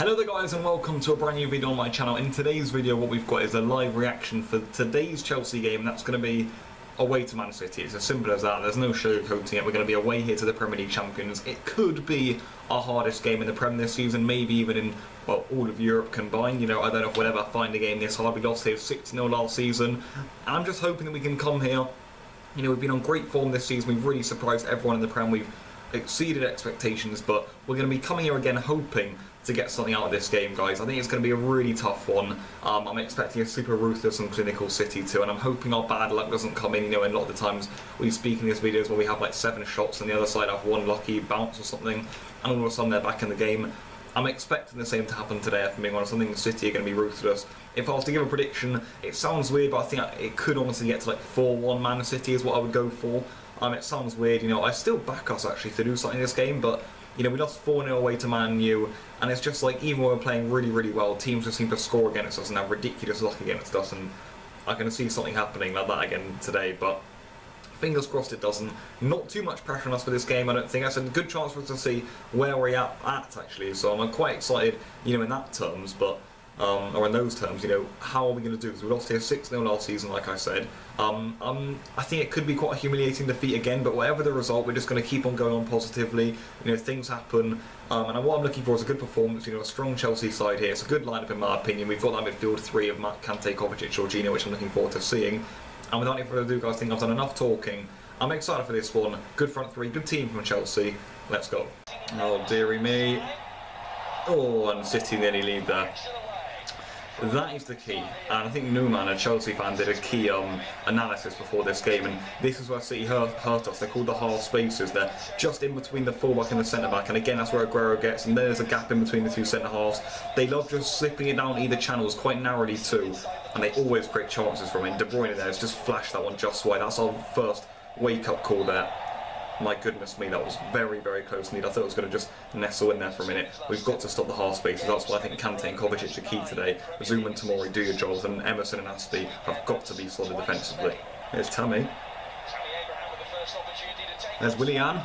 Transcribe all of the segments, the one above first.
Hello there guys and welcome to a brand new video on my channel. In today's video what we've got is a live reaction for today's Chelsea game, and that's going to be away to Man City. It's as simple as that. There's no sugarcoating it. We're going to be away here to the Premier League champions. It could be our hardest game in the Prem this season, maybe even in, well, all of Europe combined. You know, I don't know if we'll ever find a game this hard. We lost here 6-0 last season. And I'm just hoping that we can come here. You know, we've been on great form this season. We've really surprised everyone in the Prem. We've exceeded expectations, but we're going to be coming here again hoping to get something out of this game, guys. I think it's going to be a really tough one. I'm expecting a super ruthless and clinical City too, and I'm hoping our bad luck doesn't come in. You know, and a lot of the times we speak in these videos where we have like 7 shots and the other side have 1 lucky bounce or something, and all of a sudden they're back in the game. I'm expecting the same to happen today, if I'm being honest. I think City are going to be ruthless. If I was to give a prediction, it sounds weird, but I think it could honestly get to like 4-1 Man City is what I would go for. It sounds weird, you know, I still back us actually to do something in this game, but you know, we lost 4-0 away to Man U, and it's just like, even when we're playing really well, teams just seem to score against us and have ridiculous luck against us, and I can see something happening like that again today, but fingers crossed it doesn't. Not too much pressure on us for this game, I don't think. That's a good chance for us to see where we're at actually, so I'm quite excited, you know, in that terms, but or in those terms, you know, how are we going to do? Because we lost here 6-0 last season, like I said. I think it could be quite a humiliating defeat again, but whatever the result, we're just going to keep on going on positively. You know, things happen, and what I'm looking for is a good performance. You know, a strong Chelsea side here. It's a good lineup in my opinion. We've got that midfield 3 of Kante, Kovacic, Jorginho, which I'm looking forward to seeing. And without any further ado, guys, I think I've done enough talking. I'm excited for this one. Good front 3, good team from Chelsea. Let's go. Oh, dearie me. Oh, and City nearly lead there. That is the key, and I think Newman, a Chelsea fan, did a key analysis before this game, and this is where City hurt us. They're called the half spaces. They're just in between the fullback and the centre-back, and again that's where Aguero gets, and there's a gap in between the 2 centre-halves. They love just slipping it down either channels quite narrowly too, and they always create chances from it. De Bruyne there has just flashed that one just wide. That's our first wake-up call there. My goodness me, that was very close indeed. I thought it was going to just nestle in there for a minute. We've got to stop the half spaces. That's why I think Kante and Kovacic are key today. Zoom and Tomori do your jobs, and Emerson and Aspie have got to be solid defensively. Here's Tammy. There's Willian.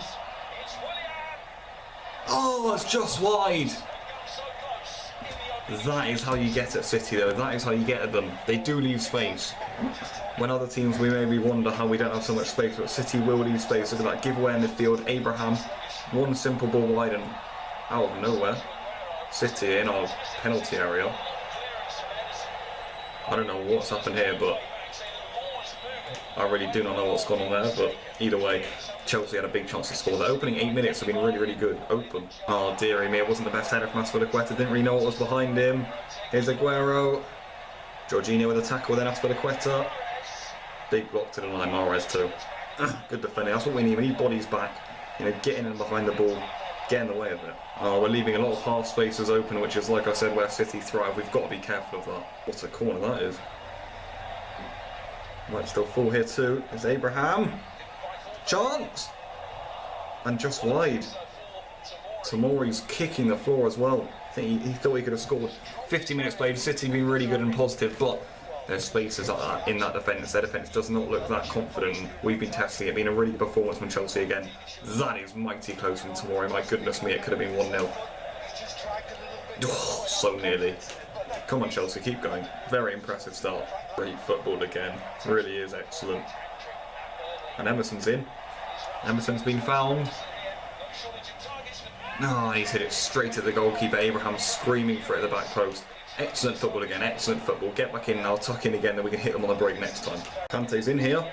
Oh, it's just wide. That is how you get at City though. That is how you get at them. They do leave space. When other teams, we maybe wonder how we don't have so much space, but City will leave space. Look at that giveaway in midfield. Abraham, one simple ball wide and out of nowhere. City in our penalty area. I don't know what's happened here, but I really do not know what's gone on there, but either way, Chelsea had a big chance to score. The opening 8 minutes have been really good. Open. Oh dearie me, it wasn't the best header from Azpilicueta. Didn't really know what was behind him. Here's Aguero. Jorginho with a tackle, then Azpilicueta. Big block to the line, Mahrez too. Good defending, that's what we need. We need bodies back. You know, getting in behind the ball, get in the way of it. Oh, we're leaving a lot of half spaces open, which is, like I said, where City thrive. We've got to be careful of that. What a corner that is. Might still fall here too. There's Abraham. Chance! And just wide. Tomori's kicking the floor as well. I think he thought he could have scored. 50 minutes played, City been really good and positive, but there's spaces like that in that defence. Their defence does not look that confident. We've been testing it, been a really good performance from Chelsea again. That is mighty close from Tomori. My goodness me, it could have been 1-0. Oh, so nearly. Come on Chelsea, keep going. Very impressive start. Great football again. Really is excellent. And Emerson's in. Emerson's been found. Oh, he's hit it straight at the goalkeeper. Abraham screaming for it at the back post. Excellent football again, excellent football. Get back in now, tuck in again, then we can hit them on the break next time. Kante's in here.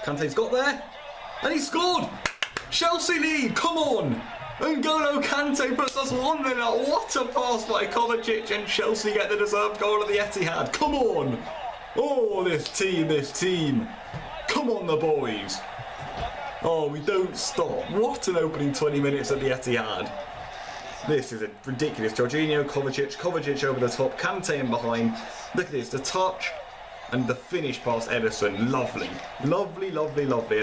Kante's got there. And he scored! Chelsea lead, come on! N'Golo Kante puts us 1-0 up. What a pass by Kovacic, and Chelsea get the deserved goal at the Etihad. Come on! Oh, this team. Come on, the boys. Oh, we don't stop. What an opening 20 minutes at the Etihad. This is a ridiculous. Jorginho, Kovacic over the top, Kante in behind. Look at this, the touch and the finish past Ederson. Lovely. And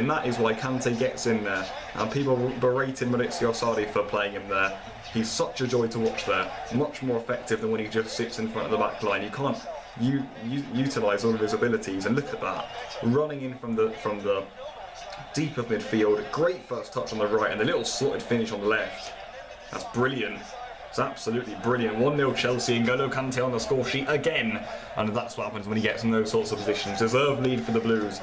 that is why Kante gets in there. And people berating Maurizio Sarri for playing him there. He's such a joy to watch there. Much more effective than when he just sits in front of the back line. You can't utilise all of his abilities, and look at that. Running in from the deep of midfield. Great first touch on the right and the little slotted finish on the left. That's brilliant. It's absolutely brilliant. 1-0 Chelsea, and N'Golo Kante on the score sheet again. And that's what happens when he gets in those sorts of positions. Deserved lead for the Blues.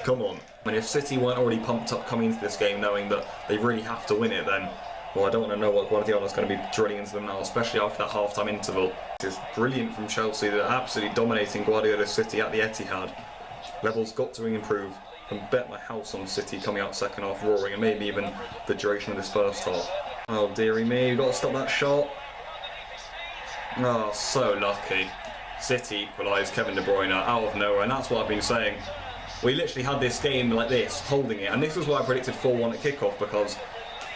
Come on. I mean, if City weren't already pumped up coming into this game knowing that they really have to win it, then, well, I don't want to know what Guardiola's going to be drilling into them now, especially after that half-time interval. This is brilliant from Chelsea. They're absolutely dominating Guardiola's City at the Etihad. Levels got to improve. And bet my house on City coming out second half roaring, and maybe even the duration of this first half. Oh dearie me, you've got to stop that shot. Oh, so lucky. City equalised, Kevin De Bruyne out of nowhere, and that's what I've been saying. We literally had this game like this, holding it, and this is why I predicted 4-1 at kickoff, because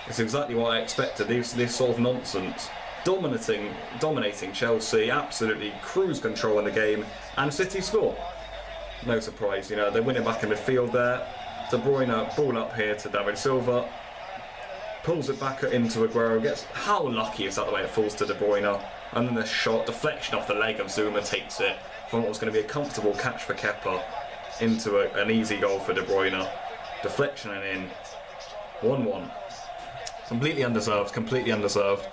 it's exactly what I expected, this sort of nonsense. Dominating Chelsea, absolutely cruise control in the game, and City score. No surprise, you know, they win it back in midfield there. De Bruyne, ball up here to David Silva. Pulls it back into Aguero. Gets, how lucky is that the way it falls to De Bruyne? And then the shot, deflection off the leg of Zuma, takes it from what was going to be a comfortable catch for Kepa into an easy goal for De Bruyne. Deflection and in. 1-1. Completely undeserved, completely undeserved.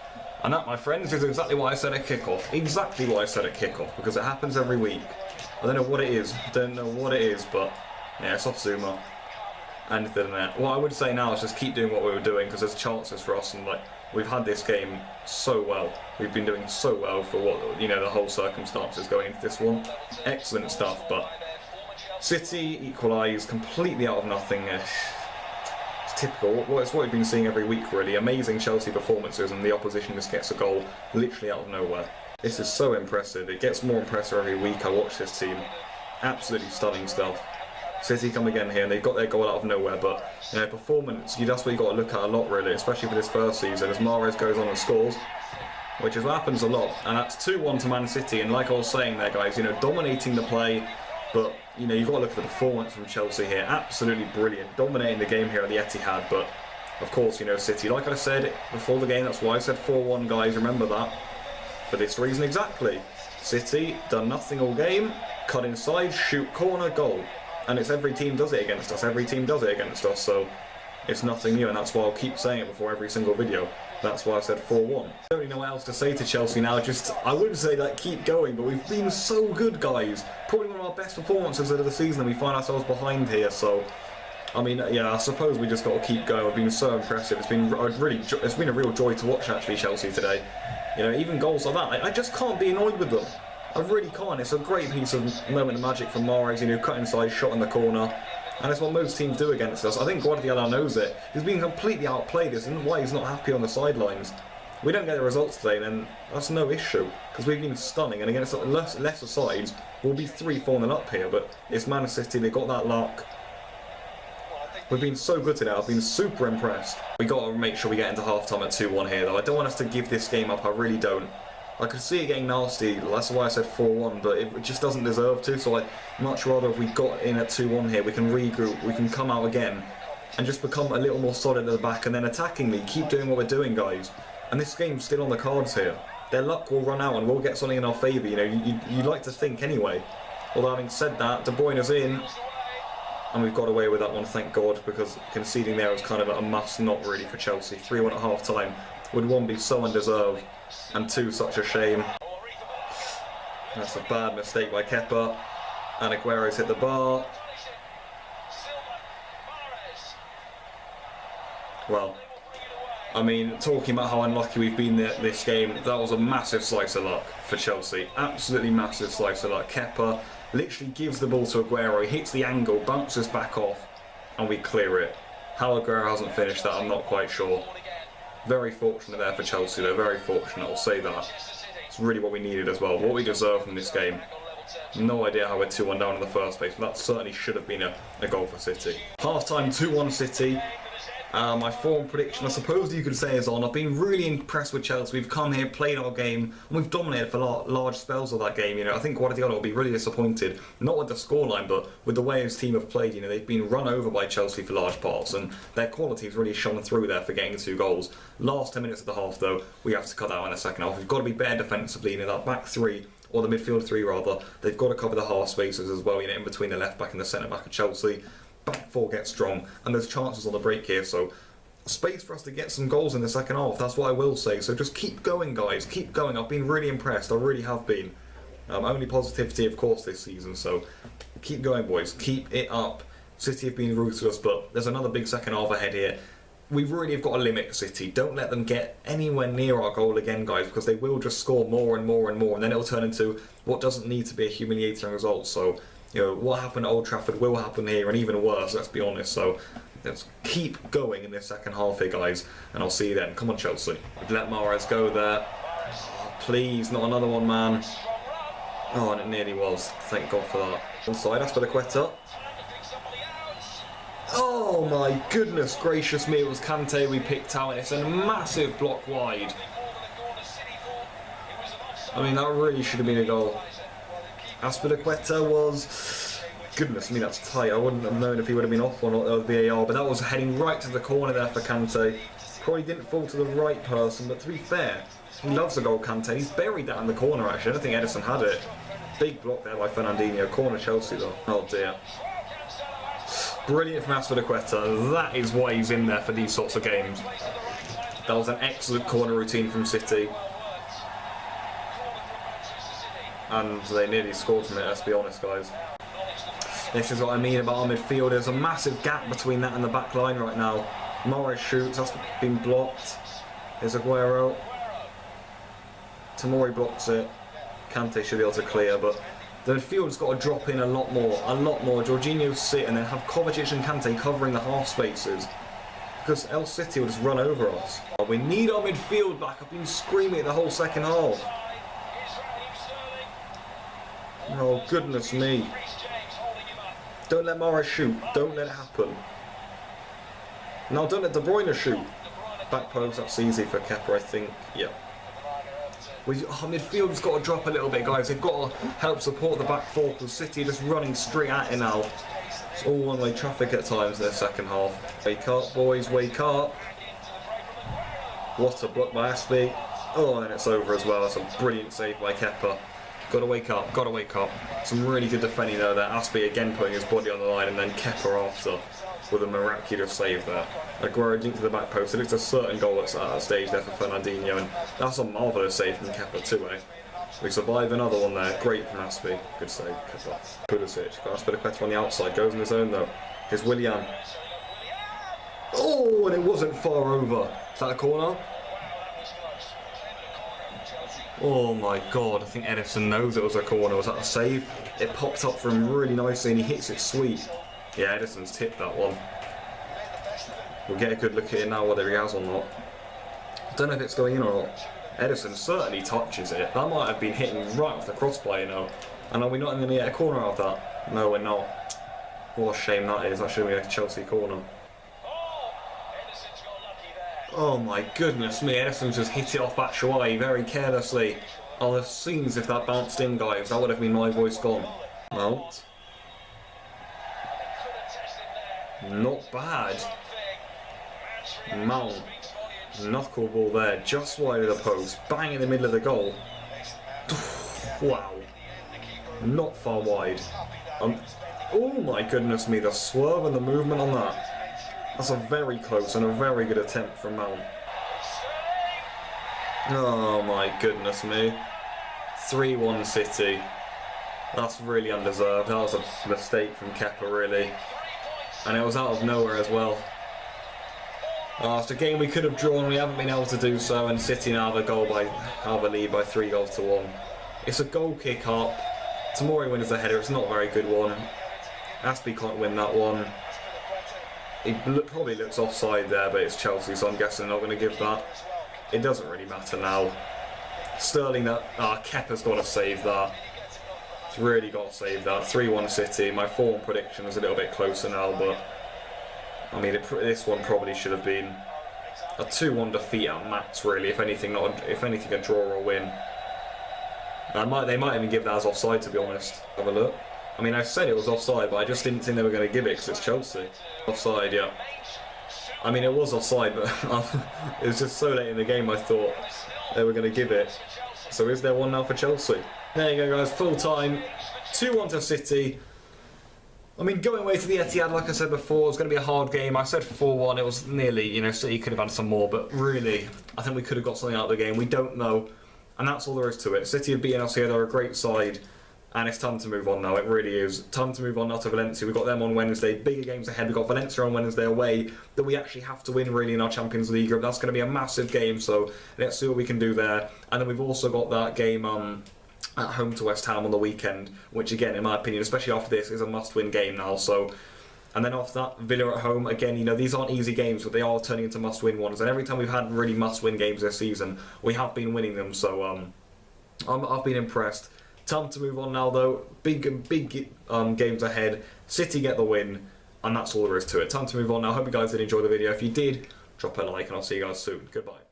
And that, my friends, is exactly what I said at kickoff. Exactly what I said at kickoff, because it happens every week. I don't know what it is, but yeah, it's off Zuma. And what I would say now is just keep doing what we were doing, because there's chances for us, and like we've had this game so well. We've been doing so well for what, you know, the whole circumstances going into this one. Excellent stuff, but City equalised completely out of nothing. It's typical. It's what we've been seeing every week, really. Amazing Chelsea performances, and the opposition just gets a goal literally out of nowhere. This is so impressive. It gets more impressive every week I watch this team. Absolutely stunning stuff. City come again here, and they've got their goal out of nowhere, but you know, performance, that's what you've got to look at a lot, really, especially for this first season, as Mahrez goes on and scores, which is what happens a lot. And that's 2-1 to Man City, and like I was saying there, guys, you know, dominating the play, but you know, you've got to look at the performance from Chelsea here. Absolutely brilliant, dominating the game here at the Etihad, but of course, you know, City, like I said before the game, that's why I said 4-1, guys, remember that. For this reason exactly. City done nothing all game, cut inside, shoot corner, goal. And it's every team does it against us, so it's nothing new, and that's why I'll keep saying it before every single video. That's why I said 4-1. I don't really know what else to say to Chelsea now, I would say that keep going, but we've been so good, guys. Probably one of our best performances of the season, and we find ourselves behind here, so I mean, yeah, I suppose we just got to keep going. We've been so impressive. It's been a real joy to watch, actually, Chelsea today. You know, even goals like that, I just can't be annoyed with them. I really can't. It's a great piece of moment of magic from Mahrez, you know, cut inside, shot in the corner. And it's what most teams do against us. I think Guardiola knows it. He's been completely outplayed. This isn't why he's not happy on the sidelines. We don't get the results today, then that's no issue, because we've been stunning, and against lesser sides, we'll be 3-4-0 up here, but it's Man City, they got that luck. We've been so good today, I've been super impressed. We got to make sure we get into half-time at 2-1 here, though. I don't want us to give this game up, I really don't. I could see it getting nasty, that's why I said 4-1, but it just doesn't deserve to, so I'd much rather if we got in at 2-1 here, we can regroup, we can come out again, and just become a little more solid at the back, and then attackingly, keep doing what we're doing, guys. And this game's still on the cards here. Their luck will run out and we'll get something in our favour, you know, you'd like to think anyway. Although having said that, De Bruyne's in, and we've got away with that one, thank God, because conceding there was kind of a must not really for Chelsea. 3-1 at half time would, one, be so undeserved, and two, such a shame. That's a bad mistake by Kepa, and Aguero's hit the bar. Well, I mean, talking about how unlucky we've been this game, that was a massive slice of luck for Chelsea. Absolutely massive slice of luck. Kepa literally gives the ball to Aguero, he hits the angle, bounces back off, and we clear it. How Aguero hasn't finished that, I'm not quite sure. Very fortunate there for Chelsea, though, very fortunate, I'll say that. It's really what we needed as well, what we deserve from this game. No idea how we're 2-1 down in the first place, but that certainly should have been a goal for City. Half-time, 2-1 City. My form prediction, I suppose you could say, is on. I've been really impressed with Chelsea. We've come here, played our game, and we've dominated for large spells of that game. You know, I think Guardiola will be really disappointed, not with the scoreline, but with the way his team have played. You know, they've been run over by Chelsea for large parts, and their quality's really shone through there for getting 2 goals. Last 10 minutes of the half, though, we have to cut that out in the second half. We've got to be better defensively. You know, that back 3, or the midfield 3 rather, they've got to cover the half spaces as well. You know, in between the left back and the centre back of Chelsea. Back 4 gets strong, and there's chances on the break here, so space for us to get some goals in the second half. That's what I will say. So just keep going, guys. Keep going. I've been really impressed. I really have been. Only positivity, of course, this season. So keep going, boys. Keep it up. City have been ruthless, but there's another big second half ahead here. We really have got to limit City. Don't let them get anywhere near our goal again, guys, because they will just score more and more and more, and then it'll turn into what doesn't need to be a humiliating result. So, you know, what happened at Old Trafford will happen here, and even worse, let's be honest. So let's keep going in this second half here, guys, and I'll see you then. Come on, Chelsea. Let Mahrez go there. Oh, please, not another one, man. Oh, and it nearly was. Thank God for that. Inside, Aspilicueta. Oh my goodness gracious me, it was Kante we picked out, and it's a massive block wide. I mean, that really should have been a goal. Aspilicueta was... Goodness me, that's tight. I wouldn't have known if he would have been off or not with VAR, but that was heading right to the corner there for Kante. Probably didn't fall to the right person, but to be fair, he loves the goal, Kante. He's buried that in the corner, actually. I don't think Edison had it. Big block there by Fernandinho. Corner Chelsea, though. Oh dear. Brilliant from Aspilicueta. That is why he's in there for these sorts of games. That was an excellent corner routine from City. And they nearly scored from it, let's be honest, guys. This is what I mean about our midfield. There's a massive gap between that and the back line right now. Mahrez shoots, that's been blocked. There's Aguero. Tomori blocks it. Kante should be able to clear, but the midfield's got to drop in a lot more. Jorginho sit and then have Kovacic and Kante covering the half spaces, because El City will just run over us. Oh, we need our midfield back. I've been screaming it the whole second half. Oh, goodness me. Don't let Mahrez shoot. Don't let it happen. Now don't let De Bruyne shoot. Back post, that's easy for Kepa, I think. Yeah. Our midfield's got to drop a little bit, guys. They've got to help support the back four, because City are just running straight at it now. It's all one-way traffic at times in the second half. Wake up, boys, wake up. What a block by Aspi. Oh, and it's over as well. That's a brilliant save by Kepa. Got to wake up, got to wake up. Some really good defending there. Aspi again putting his body on the line, and then Kepa after with a miraculous save there. Aguero into the back post. It looks a certain goal at that stage there for Fernandinho, and that's a marvellous save from Kepa too, eh? We survive another one there. Great from Aspi. Good save, Kepa. Pulisic. Got Aspilicueta on the outside. Goes in his own though. Here's Willian. Oh, and it wasn't far over. Is that a corner? Oh my God, I think Edison knows it was a corner. Was that a save? It popped up for him really nicely and he hits it sweet. Yeah, Edison's tipped that one. We'll get a good look at it now, whether he has or not. I don't know if it's going in or not. Edison certainly touches it. That might have been hitting right off the crossbar, you know. And are we not going to get a corner out of that? No, we're not. What a shame that is. That should be a Chelsea corner. Oh my goodness me, Edison just hit it off Batshuayi very carelessly. I'll have seen as if that bounced in, guys. That would have been my voice gone. Mount. Not bad. Mount. Knuckleball there, just wide of the post. Bang in the middle of the goal. Wow. Not far wide. Oh my goodness me, the swerve and the movement on that. That's a very close and a very good attempt from Mount. Oh my goodness me. 3-1 City. That's really undeserved. That was a mistake from Kepa, really. And it was out of nowhere as well. It's a game we could have drawn, we haven't been able to do so, and City now have a lead by 3 goals to 1. It's a goal kick up. Tomori wins the header, it's not a very good one. Aspi can't win that one. He probably looks offside there, but it's Chelsea, so I'm guessing they're not going to give that. It doesn't really matter now. Sterling, Kepa's got to save that. He's really got to save that. 3-1 City. My form prediction is a little bit closer now, but I mean, this one probably should have been a 2-1 defeat at max, really. If anything, a draw or a win. They might even give that as offside, to be honest. Have a look. I mean, I said it was offside, but I just didn't think they were going to give it because it's Chelsea. Offside, yeah. I mean, it was offside, but it was just so late in the game I thought they were going to give it. So is there one now for Chelsea? There you go, guys. Full time. 2-1 to City. I mean, going away to the Etihad, like I said before, it was going to be a hard game. I said 4-1, it was nearly, you know, City could have had some more, but really, I think we could have got something out of the game. We don't know, and that's all there is to it. City have beaten us here, they're a great side, and it's time to move on now, it really is. Time to move on now to Valencia. We've got them on Wednesday, bigger games ahead. We've got Valencia on Wednesday away, that we actually have to win, really, in our Champions League group. That's going to be a massive game, so let's see what we can do there. And then we've also got that game, at home to West Ham on the weekend, which again, in my opinion, especially after this, is a must-win game now. So, and then after that, Villa at home. Again, you know, these aren't easy games, but they are turning into must-win ones. And every time we've had really must-win games this season, we have been winning them. So, I've been impressed. Time to move on now, though. Big games ahead. City get the win, and that's all there is to it. Time to move on now. Hope you guys did enjoy the video. If you did, drop a like, and I'll see you guys soon. Goodbye.